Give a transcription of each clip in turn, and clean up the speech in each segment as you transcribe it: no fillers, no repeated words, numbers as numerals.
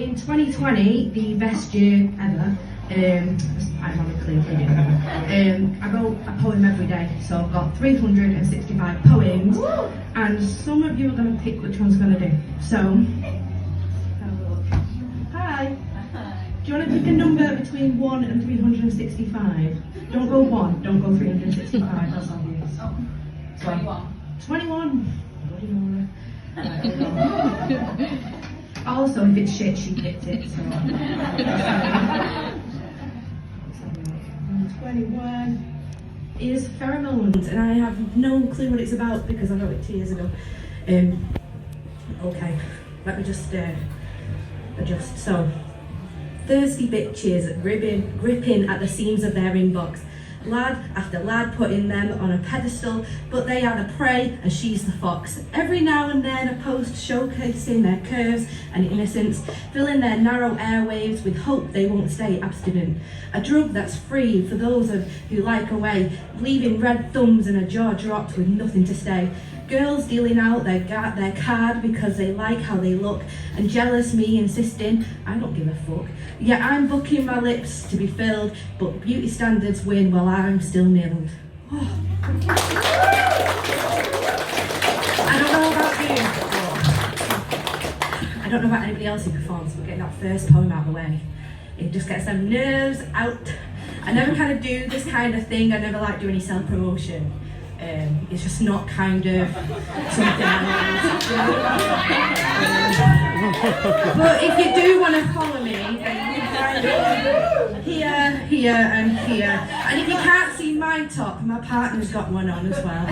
In 2020, the best year ever, ironically, I wrote a poem every day, so I've got 365 poems, and some of you are going to pick which one's going to do. So, have a look. Hi. Do you want to pick a number between 1 and 365? Don't go 1, don't go 365, that's obvious. Oh, 21. 21. Bloody Nora. Also, if it's shit, she picked it, so... 21 is pheromones, and I have no clue what it's about because I wrote it 2 years ago. Okay, let me just adjust. So, thirsty bitches gripping at the seams of their inbox. Lad after lad putting them on a pedestal, but they are the prey and she's the fox. Every now and then a post showcasing their curves and innocence, filling their narrow airwaves with hope they won't stay abstinent. A drug that's free for those who like away, leaving red thumbs and a jaw dropped with nothing to say. Girls dealing out their card because they like how they look, and jealous me insisting I don't give a fuck. Yet I'm booking my lips to be filled, but beauty standards win while I'm still nilled. Oh. I don't know about you, I don't know about anybody else who performs, but getting that first poem out of the way, it just gets them nerves out. I never kind of do this kind of thing. I never like do any self-promotion. It's just not kind of something I want to do. But if you do want to follow me, then you can find it here, and here. And if you can't see my top, my partner's got one on as well.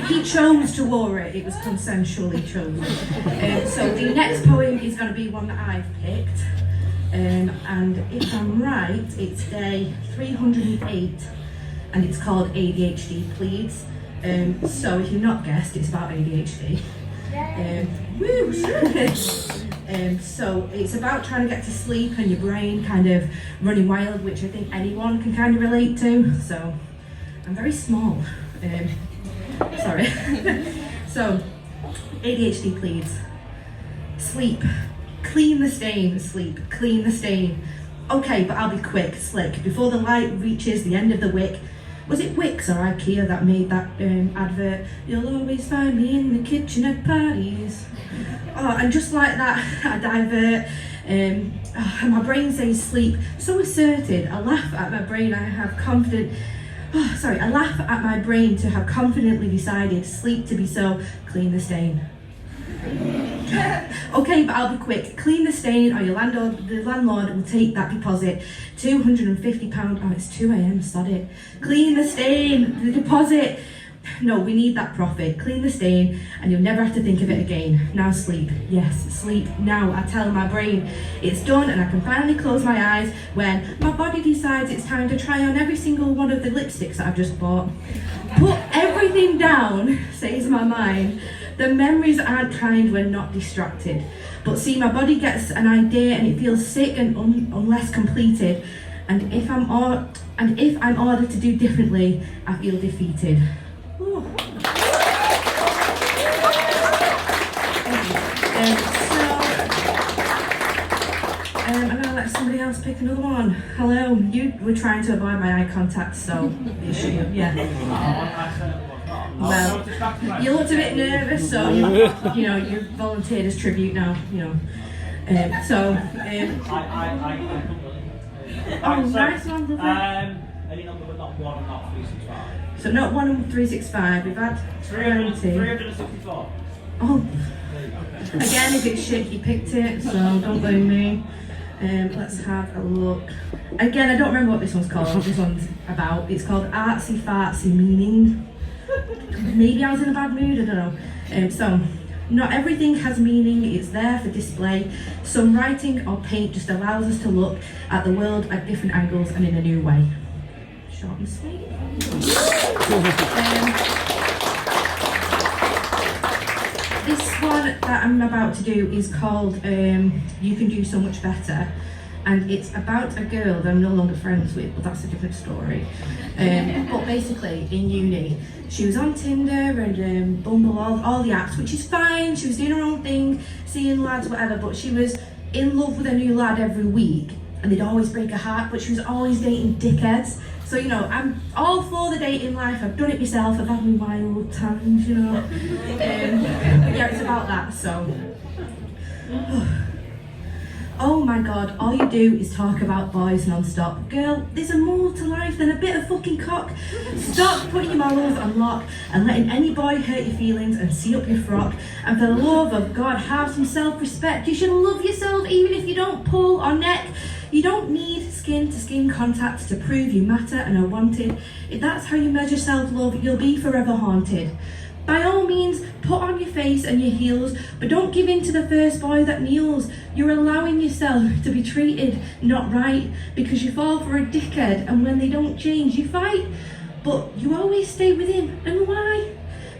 He chose to wear it. It was consensually chosen. So the next poem is going to be one that I've picked. And if I'm right, it's day 308. And it's called ADHD Pleads. So if you've not guessed, it's about ADHD. So it's about trying to get to sleep and your brain kind of running wild, which I think anyone can kind of relate to. So I'm very small. Sorry. So ADHD Pleads. Sleep. Clean the stain. Sleep. Clean the stain. Okay, but I'll be quick, slick. Before the light reaches the end of the wick. Was it Wix or IKEA that made that advert? You'll always find me in the kitchen at parties. Oh, and just like that, I divert. And my brain says sleep. So asserted. I laugh at my brain. I laugh at my brain to have confidently decided sleep to be so. Clean the stain. Okay, but I'll be quick. Clean the stain or the landlord will take that deposit. £250. Oh, it's 2 a.m, sod it. Clean the stain, the deposit. No, we need that profit. Clean the stain and you'll never have to think of it again. Now sleep. Yes, sleep. Now I tell my brain it's done and I can finally close my eyes when my body decides it's time to try on every single one of the lipsticks that I've just bought. Put everything down, says my mind. The memories aren't kind when not distracted. But see, my body gets an idea and it feels sick and unless completed. And if I'm ordered to do differently, I feel defeated. I'm gonna let somebody else pick another one. Hello, you were trying to avoid my eye contact, so yeah. Well, you looked a bit nervous, so you volunteered as tribute now. Oh, nice one, lovely. Any number but not 1 and not 365. So not 1 and 365. We've had 364. Oh, again, if it's shit, you picked it, so don't blame me. Let's have a look. Again, I don't remember what this one's called. This one's about. It's called Artsy Fartsy Meaning. Maybe I was in a bad mood, I don't know. So, not everything has meaning, it's there for display. Some writing or paint just allows us to look at the world at different angles and in a new way. Short and sweet. This one that I'm about to do is called You Can Do So Much Better. And it's about a girl that I'm no longer friends with, but that's a different story. But basically, in uni, she was on Tinder and Bumble, all the apps, which is fine. She was doing her own thing, seeing lads, whatever, but she was in love with a new lad every week, and they'd always break her heart, but she was always dating dickheads. So, you know, I'm all for the dating life. I've done it myself. I've had my wild times, you know. But yeah, it's about that, so. Oh my God, all you do is talk about boys non-stop. Girl, there's a more to life than a bit of fucking cock. Stop putting your morals on lock and letting any boy hurt your feelings and see up your frock. And for the love of God, have some self-respect. You should love yourself even if you don't pull or neck. You don't need skin-to-skin contact to prove you matter and are wanted. If that's how you measure self-love, you'll be forever haunted. By all means, put on your face and your heels, but don't give in to the first boy that kneels. You're allowing yourself to be treated not right because you fall for a dickhead, and when they don't change, you fight. But you always stay with him, and why?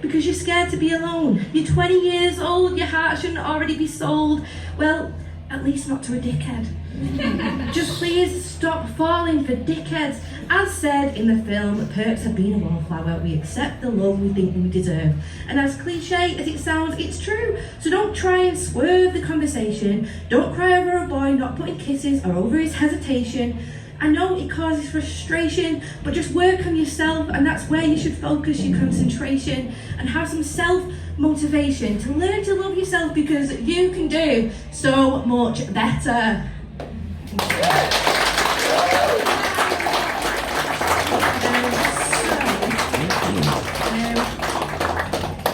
Because you're scared to be alone. You're 20 years old, your heart shouldn't already be sold. Well, at least not to a dickhead. Just please stop falling for dickheads. As said in the film, Perks of Being a Wallflower, we accept the love we think we deserve. And as cliche as it sounds, it's true. So don't try and swerve the conversation. Don't cry over a boy not putting kisses or over his hesitation. I know it causes frustration, but just work on yourself, and that's where you should focus your concentration and have some self-motivation to learn to love yourself, because you can do so much better.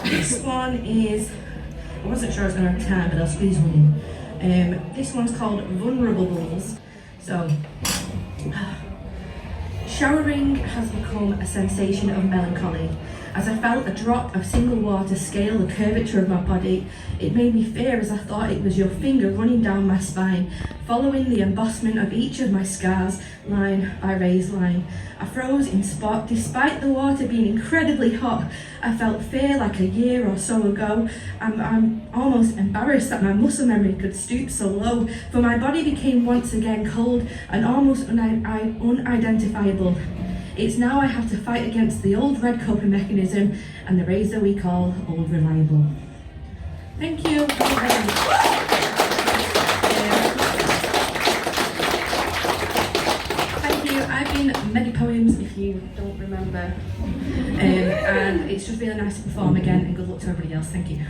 This one is, I wasn't sure I was going to have time, but I'll squeeze one in. This one's called Vulnerables. So, showering has become a sensation of melancholy. As I felt a drop of single water scale the curvature of my body, it made me fear as I thought it was your finger running down my spine, following the embossment of each of my scars, line by raised line. I froze in spot, despite the water being incredibly hot. I felt fear like a year or so ago. I'm almost embarrassed that my muscle memory could stoop so low, for my body became once again cold and almost unidentifiable. It's now I have to fight against the old red coping mechanism and the razor we call old reliable. Thank you. Thank you. I've been Medipoems, if you don't remember. And it's just really nice to perform again, and good luck to everybody else. Thank you.